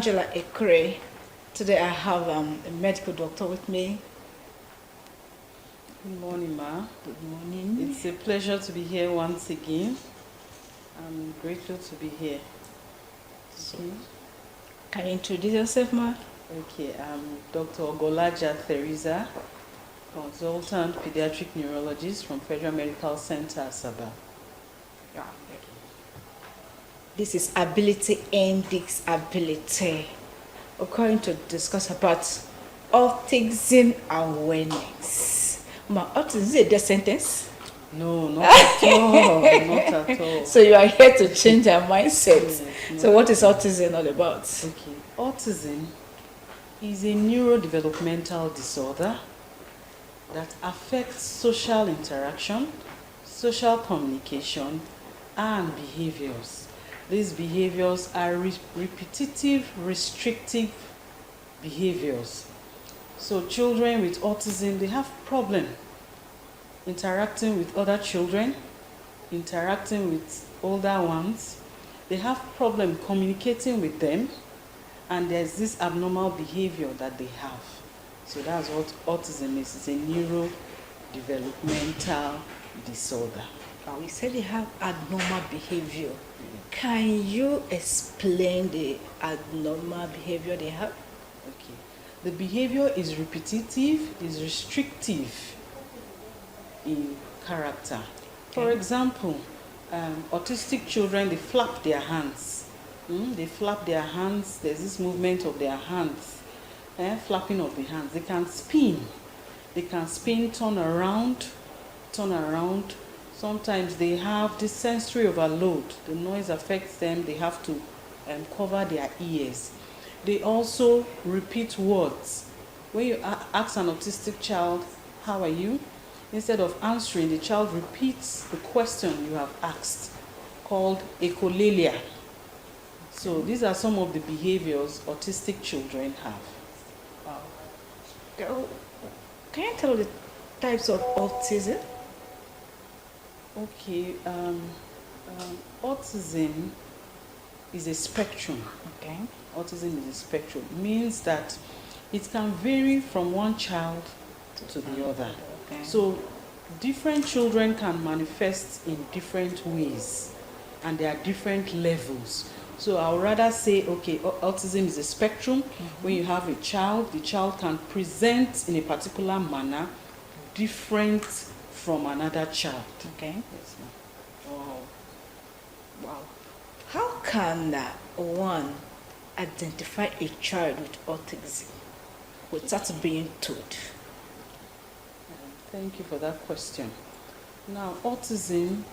Angela Ekure. Today I have a medical doctor with me. Good morning, Ma. Good morning. It's a pleasure to be here once again. I'm grateful to be here. So, can you introduce yourself, Ma? Okay, I'm Dr. Ogolaja Theresa, consultant pediatric neurologist from Federal Medical Center, Asaba. Yeah. This is ability and disability. We're going to discuss about autism awareness. Ma, autism is a death sentence? No, not at all. Not at all. So you are here to change our mindset. Yes, So what is autism all about? Okay, autism is a neurodevelopmental disorder that affects social interaction, social communication, and behaviors. These behaviors are repetitive, restrictive behaviors. So children with autism, they have problem interacting with other children, interacting with older ones. They have problem communicating with them, and there's this abnormal behavior that they have. So that's what autism is. It's a neurodevelopmental disorder. We said they have abnormal behavior. Can you explain the abnormal behavior they have? Okay. The behavior is repetitive, is restrictive in character. For example, autistic children, they flap their hands. They flap their hands. There's this movement of their hands, flapping of the hands. They can spin. They can spin, turn around. Sometimes they have this sensory overload. The noise affects them. They have to cover their ears. They also repeat words. When you ask an autistic child, "How are you?" instead of answering, the child repeats the question you have asked, called echolalia. So these are some of the behaviors autistic children have. Wow. Can you tell the types of autism? Okay, autism is a spectrum. Okay. Autism is a spectrum. It means that it can vary from one child to the other. Okay. So different children can manifest in different ways, and there are different levels. So I would rather say, okay, autism is a spectrum. When you have a child, the child can present in a particular manner, different from another child. Okay. Yes, ma'am. Wow. How can one identify a child with autism without being told? Thank you for that question. Now, autism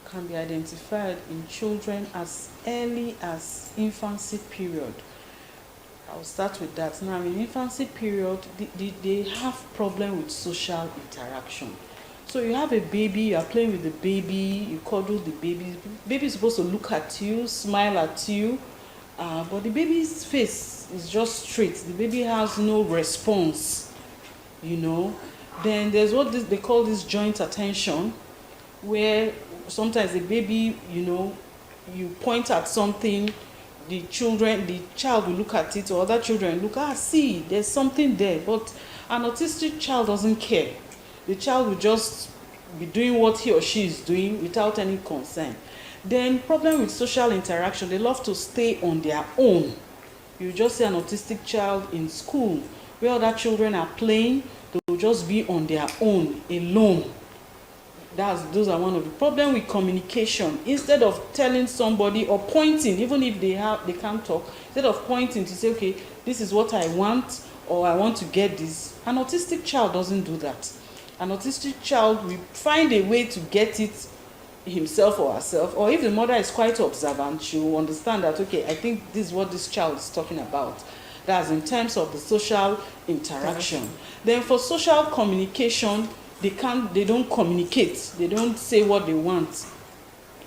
can be identified in children as early as infancy period. I'll start with that. Now, in infancy period, they have problem with social interaction. So you have a baby, you are playing with the baby, you cuddle the baby. The baby is supposed to look at you, smile at you, but the baby's face is just straight. The baby has no response, Then there's what they call this joint attention, where sometimes the baby, you point at something, the child will look at it, or other children look, see, there's something there. But an autistic child doesn't care. The child will just be doing what he or she is doing without any concern. Then problem with social interaction, they love to stay on their own. You just see an autistic child in school where other children are playing, they will just be on their own, alone. Those are one of the problems with communication. Instead of telling somebody or pointing, even if they can't talk, instead of pointing to say, okay, this is what I want, or I want to get this, an autistic child doesn't do that. An autistic child will find a way to get it himself or herself, or if the mother is quite observant, she will understand that, okay, I think this is what this child is talking about. That's in terms of the social interaction. Then for social communication, they don't communicate, they don't say what they want.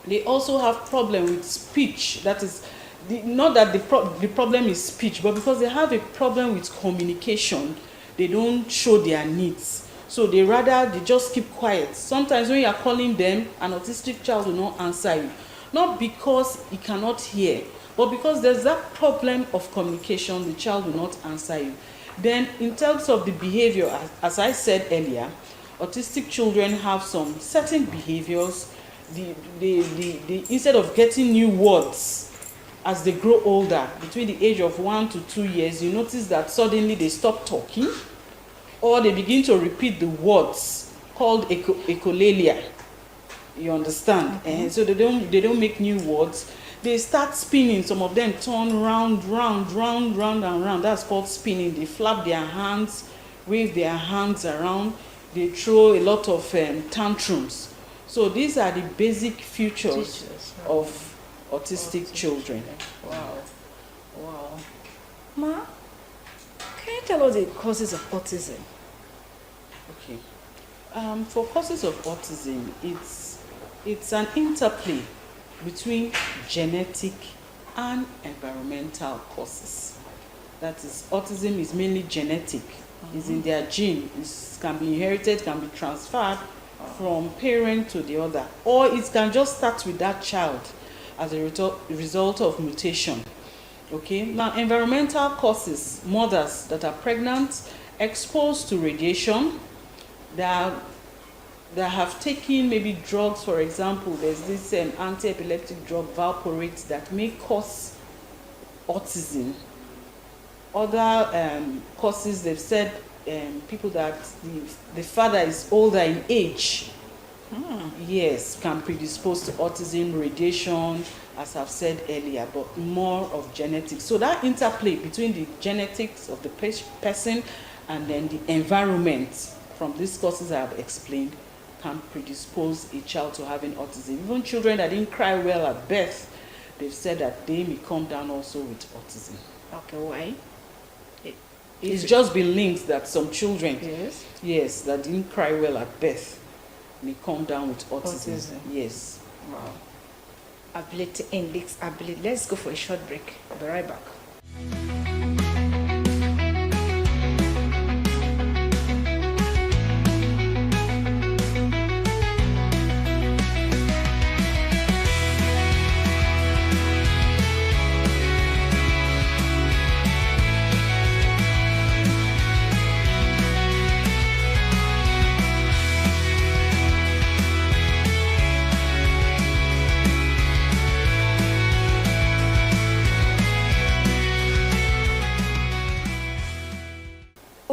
They also have problem with speech. That is, not that the problem is speech, but because they have a problem with communication, they don't show their needs. So they just keep quiet. Sometimes when you are calling them, an autistic child will not answer you. Not because he cannot hear, But because there's that problem of communication, the child will not answer you. Then in terms of the behavior, as I said earlier, autistic children have some certain behaviors. Instead of getting new words as they grow older, between the age of 1 to 2 years, you notice that suddenly they stop talking, or they begin to repeat the words called echolalia. You understand? Mm-hmm. So they don't make new words. They start spinning. Some of them turn round and round. That's called spinning. They flap their hands, wave their hands around. They throw a lot of tantrums. So these are the basic features of autistic children. Wow. Ma, can you tell us the causes of autism? Okay. For causes of autism, it's an interplay between genetic and environmental causes. That is, autism is mainly genetic. It's in their gene. It can be inherited, can be transferred from parent to the other, or it can just start with that child as a result of mutation. Okay. Now, environmental causes: mothers that are pregnant, exposed to radiation, that have taken maybe drugs. For example, there's this anti-epileptic drug valproate that may cause autism. Other causes, they've said, people that the father is older in age, yes, can predispose to autism. Radiation, as I've said earlier, but more of genetics. So that interplay between the genetics of the person and then the environment, from these causes I have explained, can predispose a child to having autism. Even children that didn't cry well at birth, they've said that they may come down also with autism. Okay, why? It's just been linked that some children, yes, that didn't cry well at birth, may come down with autism. Yes. Wow. Ability index, ability. Let's go for a short break. I'll be right back.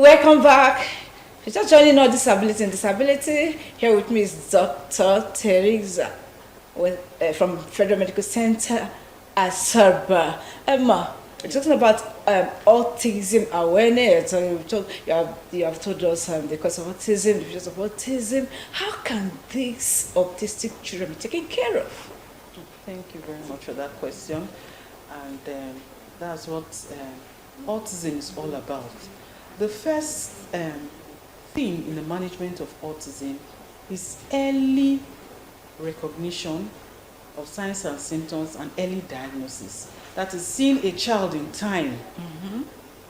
Welcome back. If you're just joining us, disability and disability, here with me is Dr. Teresa from Federal Medical Center, Asaba. Emma, we're talking about autism awareness. So you have told us the cause of autism, the features of autism. How can these autistic children be taken care of? Thank you very much for that question. And that's what autism is all about. The first thing in the management of autism is early recognition of signs and symptoms and early diagnosis. That is, seeing a child in time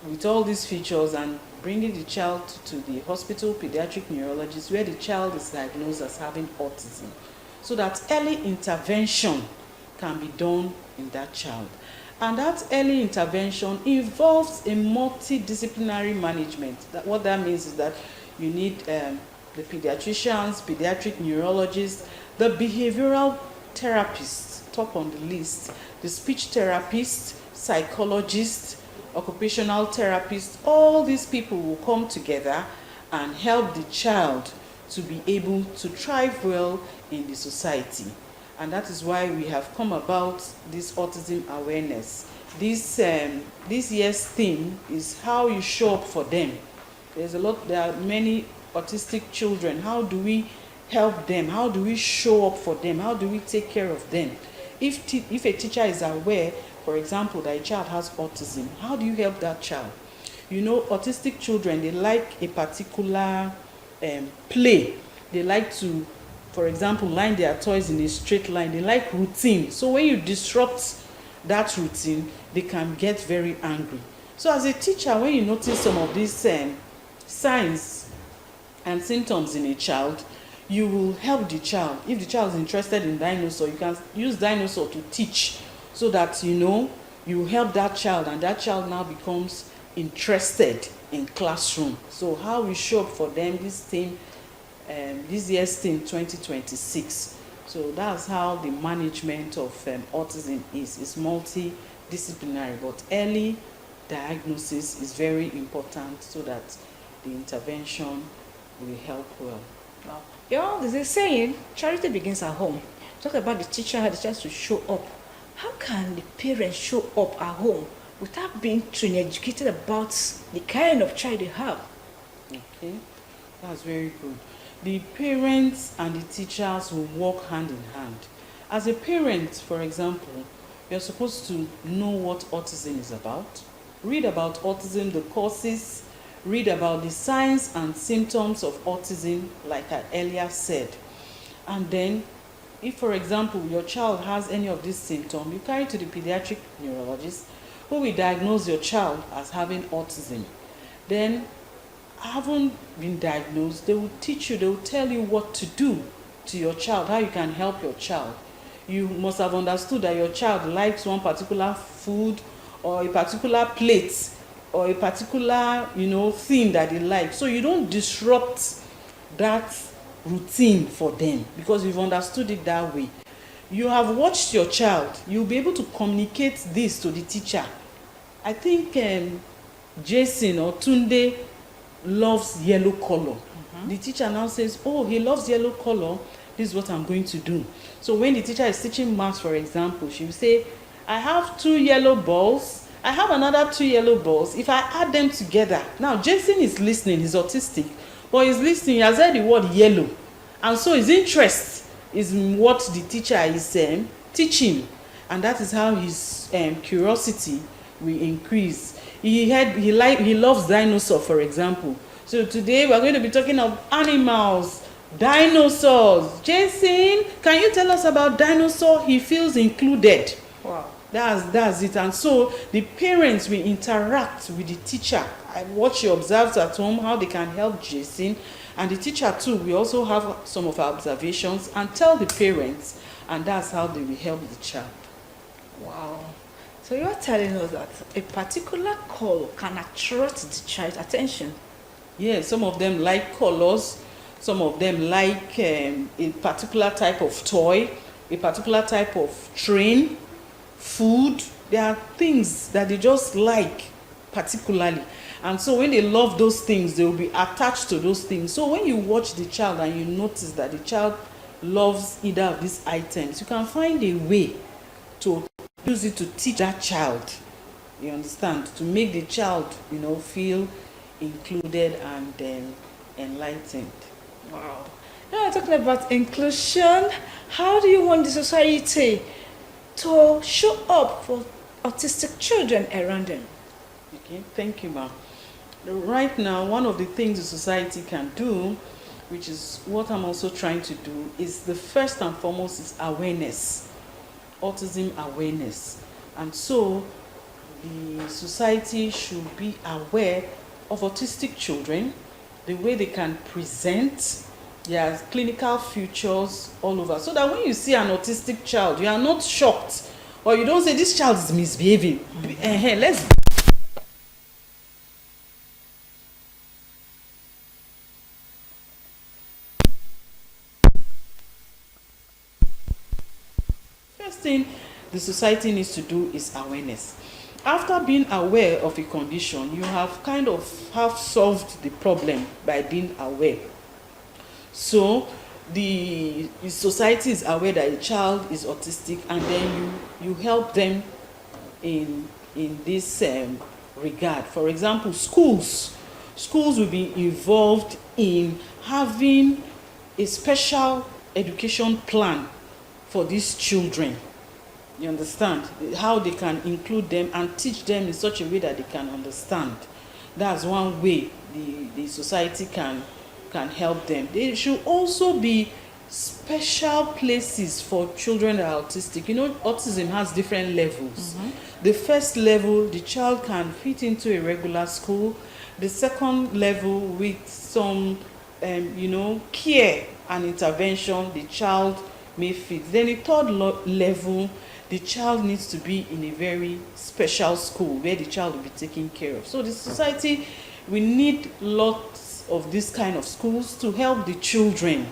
with all these features and bringing the child to the hospital pediatric neurologist where the child is diagnosed as having autism, so that early intervention can be done in that child. And that early intervention involves a multidisciplinary management. What that means is that you need the pediatricians, pediatric neurologists, the behavioral therapists, top on the list, the speech therapists, psychologists, occupational therapists. All these people will come together and help the child to be able to thrive well in the society. And that is why we have come about this autism awareness. This year's theme is how you show up for them. There are many autistic children. How do we help them? How do we show up for them? How do we take care of them? If a teacher is aware, for example, that a child has autism, how do you help that child? You know, autistic children, they like a particular play. They like to, for example, line their toys in a straight line. They like routine. So when you disrupt that routine, they can get very angry. So as a teacher, when you notice some of these signs and symptoms in a child, you will help the child. If the child is interested in dinosaur, you can use dinosaur to teach, so that, you know, you help that child, and that child now becomes interested in classroom. So how we show up for them this theme, this year's theme 2026. So that's how the management of autism is. It's multidisciplinary, but early diagnosis is very important so that the intervention will help well. Wow. You know, there's a saying, charity begins at home. Talk about the teacher had the chance to show up. How can the parents show up at home without being trained, educated about the kind of child they have? Okay, that's very good. The parents and the teachers will work hand in hand. As a parent, for example, you're supposed to know what autism is about, read about autism, the causes, read about the signs and symptoms of autism, like I earlier said. And then, if, for example, your child has any of these symptoms, you carry to the pediatric neurologist who will diagnose your child as having autism. Then, haven't been diagnosed, they will teach you, they will tell you what to do to your child, how you can help your child. You must have understood that your child likes one particular food or a particular plate or a particular, thing that they like. So you don't disrupt that routine for them because you've understood it that way. You have watched your child, you'll be able to communicate this to the teacher. I think Jason or Tunde loves yellow color. The teacher now says, oh, he loves yellow color, this is what I'm going to do. So when the teacher is teaching maths, for example, she will say, I have 2 yellow balls, I have another 2 yellow balls. If I add them together, now Jason is listening, he's autistic, but he's listening, he has heard the word yellow. And so his interest is in what the teacher is teaching. And that is how his curiosity will increase. He loves dinosaurs, for example. So today we are going to be talking of animals, dinosaurs. Jason, can you tell us about dinosaur? He feels included. Wow. That's it. And so the parents will interact with the teacher. What she observes at home, how they can help Jason. And the teacher too will also have some of her observations and tell the parents, and that's how they will help the child. Wow. So you're telling us that a particular color can attract the child's attention. Yes, some of them like colors, some of them like a particular type of toy, a particular type of train, food. There are things that they just like particularly. And so when they love those things, they will be attached to those things. So when you watch the child and you notice that the child loves either of these items, you can find a way to use it to teach that child. You understand? To make the child, feel included and enlightened. Wow. Now we're talking about inclusion. How do you want the society to show up for autistic children around them? Okay, thank you, ma'am. Right now, one of the things the society can do, which is what I'm also trying to do, is the first and foremost is awareness, autism awareness. And so the society should be aware of autistic children, the way they can present their clinical features all over, so that when you see an autistic child, you are not shocked, or you don't say this child is misbehaving. Let's first thing the society needs to do is awareness. After being aware of a condition, you have kind of solved the problem by being aware. So the society is aware that a child is autistic, and then you help them in this regard. For example, schools will be involved in having a special education plan for these children. You understand? How they can include them and teach them in such a way that they can understand. That's one way the society can help them. There should also be special places for children that are autistic. Autism has different levels. The first level, the child can fit into a regular school. The second level, with some care and intervention, the child may fit. Then the third level, the child needs to be in a very special school where the child will be taken care of. So the society, we need lots of this kind of schools to help the children,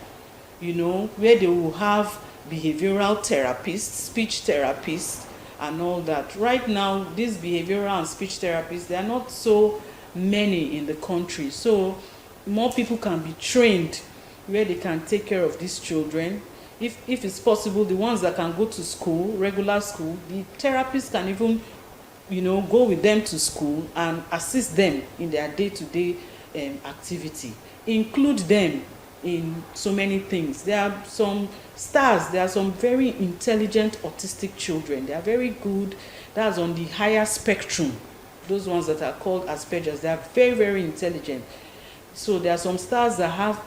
you know, where they will have behavioral therapists, speech therapists, and all that. Right now, these behavioral and speech therapists, they are not so many in the country. So more people can be trained where they can take care of these children. If it's possible, the ones that can go to school, regular school, the therapists can even, you know, go with them to school and assist them in their day-to-day activity. Include them in so many things. There are some stars, there are some very intelligent autistic children. They are very good. That's on the higher spectrum. Those ones that are called Asperger's, they are very, very intelligent. So there are some stars that have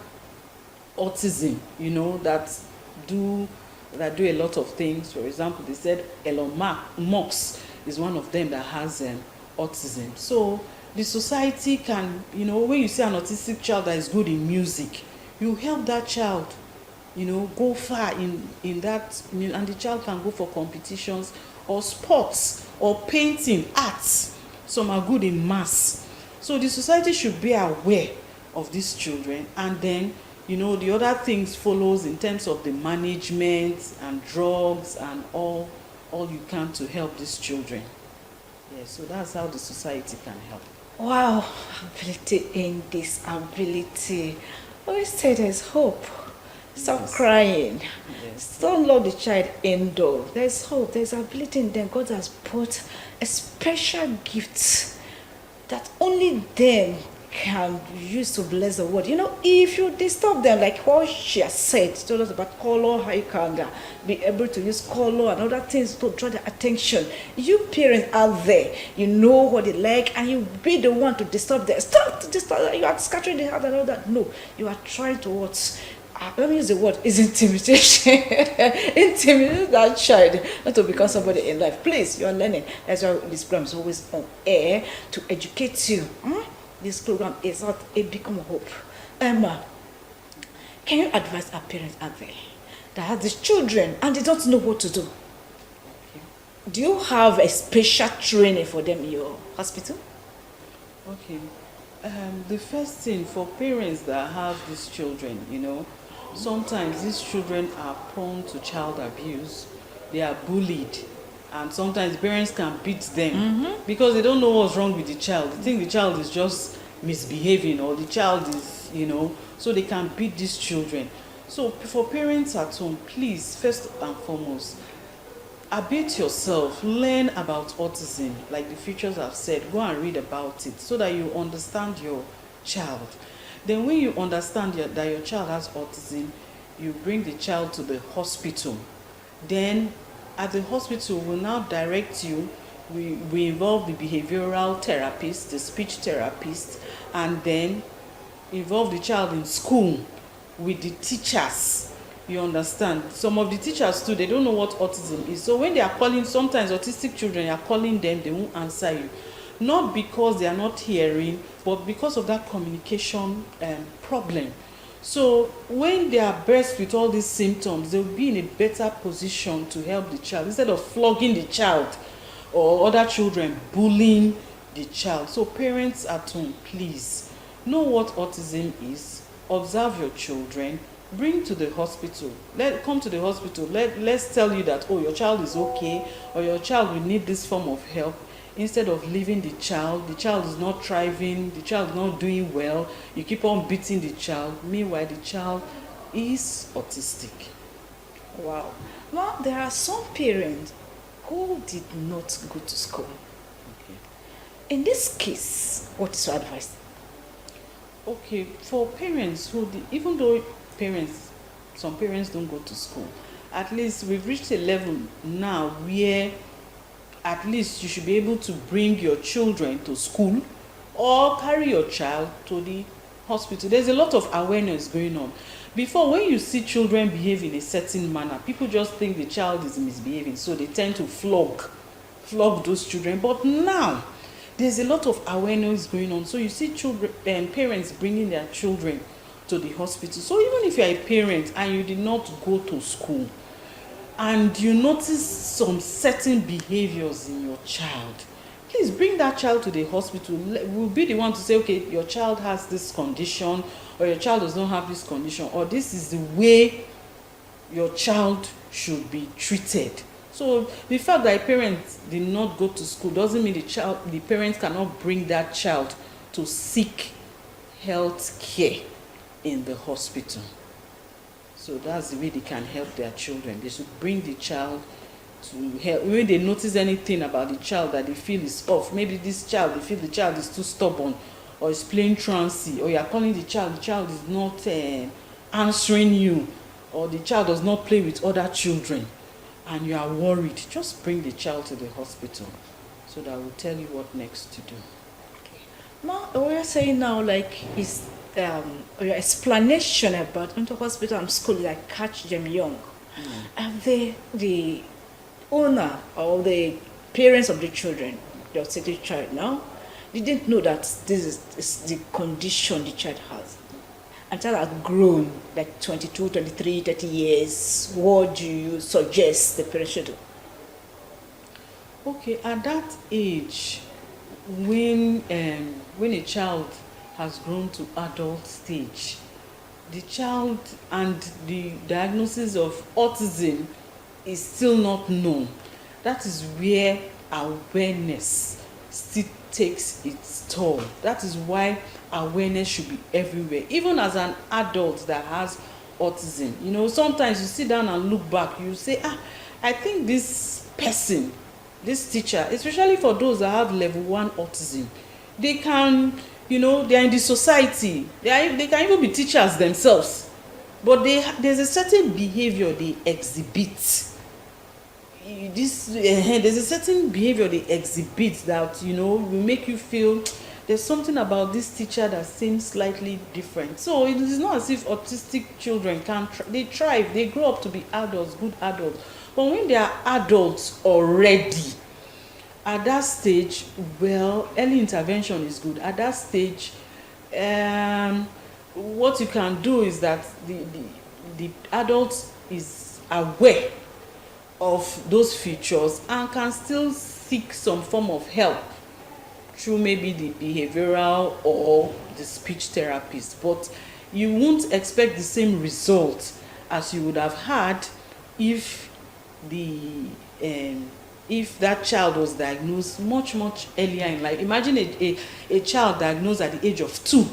autism, you know, that do a lot of things. For example, they said Elon Musk is one of them that has autism. So the society can, you know, when you see an autistic child that is good in music, you help that child, you know, go far in that, and the child can go for competitions or sports or painting, arts. Some are good in maths. So the society should be aware of these children, and then, you know, the other things follows in terms of the management and drugs and all you can to help these children. Yeah, so that's how the society can help. Wow, ability in disability. Always say there's hope. Stop crying. Yes. Don't lock the child indoor. There's hope. There's ability in them. God has put a special gift that only them can use to bless the world. You know, if you disturb them, like what she has said, told us about color, how you can be able to use color and other things to draw their attention. You parents out there, you know what they like, and you be the one to disturb them. Stop to disturb. You are scattering the heart and all that. No, you are trying to what? Let me use the word, is intimidation. Intimidate that child not to become somebody in life. Please, you are learning. That's why this program is always on air to educate you. This program is not a beacon of hope. Emma, can you advise our parents out there that have these children and they don't know what to do? Okay. Do you have a special training for them in your hospital? Okay. The first thing for parents that have these children, you know, sometimes these children are prone to child abuse. They are bullied. And sometimes parents can beat them because they don't know what's wrong with the child. They think the child is just misbehaving, or the child is, you know, so they can beat these children. So for parents at home, please, first and foremost, abate yourself, learn about autism. Like the features have said, go and read about it so that you understand your child. Then when you understand that your child has autism, you bring the child to the hospital. Then at the hospital, we'll now direct you. We involve the behavioral therapist, the speech therapist, and then involve the child in school with the teachers. You understand? Some of the teachers too, they don't know what autism is. So when they are calling, sometimes autistic children are calling them, they won't answer you. Not because they are not hearing, but because of that communication problem. So when they are blessed with all these symptoms, they'll be in a better position to help the child instead of flogging the child or other children bullying the child. So parents at home, please know what autism is, observe your children, bring to the hospital. Come to the hospital. Let's tell you that, oh, your child is okay, or your child will need this form of help. Instead of leaving the child is not thriving, the child is not doing well, you keep on beating the child. Meanwhile, the child is autistic. Wow. Well, there are some parents who did not go to school. Okay. In this case, what is your advice? Okay, for parents who, even though some parents don't go to school, at least we've reached a level now where at least you should be able to bring your children to school or carry your child to the hospital. There's a lot of awareness going on. Before, when you see children behave in a certain manner, people just think the child is misbehaving, so they tend to flog those children. But now, there's a lot of awareness going on. So you see children and parents bringing their children to the hospital. So even if you're a parent and you did not go to school, and you notice some certain behaviours in your child, please bring that child to the hospital. We'll be the one to say, okay, your child has this condition, or your child does not have this condition, or this is the way your child should be treated. So the fact that a parent did not go to school doesn't mean the parent cannot bring that child to seek health care in the hospital. So that's the way they can help their children. They should bring the child to help. When they notice anything about the child that they feel is off, maybe this child, they feel the child is too stubborn, or is playing trancy, or you are calling the child is not answering you, or the child does not play with other children, and you are worried, just bring the child to the hospital so that we'll tell you what next to do. Now, what you're saying now, like, is your explanation about going to hospital and school, like, catch them young. Have the owner or the parents of the children, the autistic child now, they didn't know that this is the condition the child has? And child has grown like 22, 23, 30 years. What do you suggest the parents should do? Okay, at that age, when a child has grown to adult stage, the child and the diagnosis of autism is still not known. That is where awareness still takes its toll. That is why awareness should be everywhere. Even as an adult that has autism, you know, sometimes you sit down and look back, you say, I think this person, this teacher, especially for those that have level 1 autism, they can, you know, they are in the society, they can even be teachers themselves, but there's a certain behavior they exhibit. There's a certain behavior they exhibit that, you know, will make you feel there's something about this teacher that seems slightly different. So it is not as if autistic children they thrive, they grow up to be adults, good adults. But when they are adults already, at that stage, well, early intervention is good. At that stage, what you can do is that the adult is aware of those features and can still seek some form of help through maybe the behavioral or the speech therapist. But you won't expect the same result as you would have had if that child was diagnosed much earlier in life. Imagine a child diagnosed at the age of 2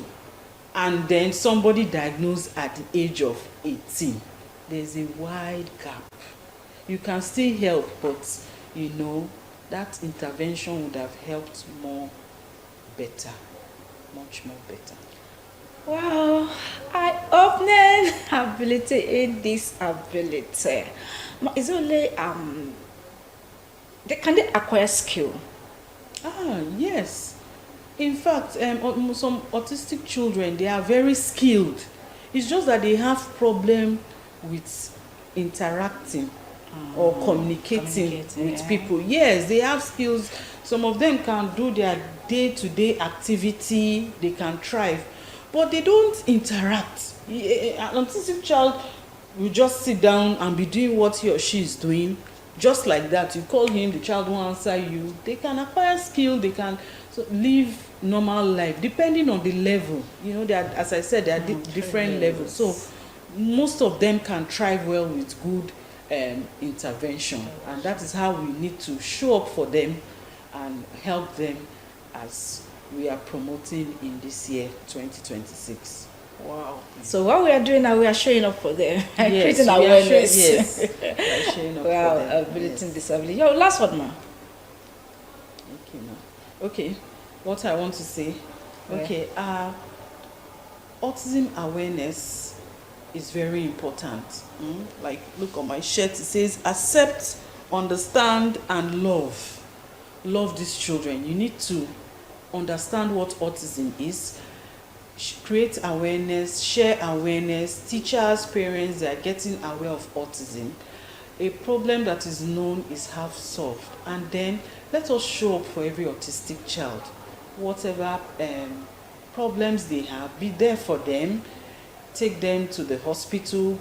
and then somebody diagnosed at the age of 18. There's a wide gap. You can still help, but you know that intervention would have helped better, much more better. Wow, eye-opening ability in disability. It's only can they acquire skill? Yes. In fact, some autistic children, they are very skilled. It's just that they have problem with interacting or communicating with people. Yes, they have skills. Some of them can do their day-to-day activity, they can thrive, but they don't interact. An autistic child will just sit down and be doing what he or she is doing, just like that. You call him, the child won't answer you. They can acquire skill, they can live normal life, depending on the level. You know, as I said, there are different levels. So most of them can thrive well with good intervention, and that is how we need to show up for them and help them as we are promoting in this year 2026. Wow. So what we are doing now, we are showing up for them and Yes, creating awareness. Yes, we are showing up for them. Ability and disability. Yo, last one, ma. Okay, what I want to say. Okay, autism awareness is very important. Like, look on my shirt, it says accept, understand and love. Love these children. You need to understand what autism is, create awareness, share awareness. Teachers, parents, they are getting aware of autism. A problem that is known is half solved, and then let us show up for every autistic child. Whatever problems they have, be there for them. Take them to the hospital,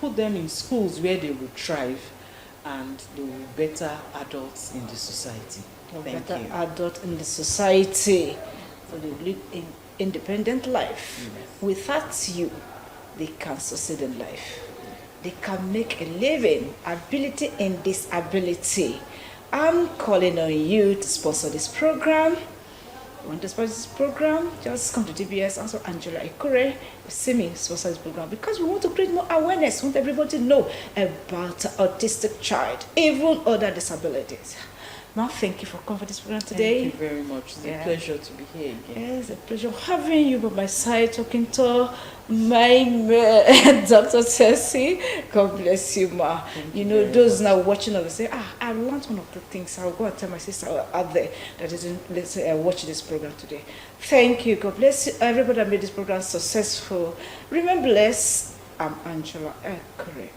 put them in schools where they will thrive, and they will be better adults in the society. Thank better you. adult in the society, so they live an independent life. Without you, they can succeed in life. They can make a living, ability and disability. I'm calling on you to sponsor this program. You want to sponsor this program? Just come to DBS, also Angela Ikure, see me sponsor this program, because we want to create more awareness. We want everybody to know about autistic child, even other disabilities. Now, thank you for coming for this program today. Thank you very much. It's a pleasure to be here again. Yeah, it's a pleasure having you by my side, talking to my Dr. Tessie. God bless you, ma. You know, those now watching us say, I learned one of the things. I'll go and tell my sister out there that didn't watch this program today. Thank you. God bless you. Everybody that made this program successful. Remember, I'm Angela Ekure.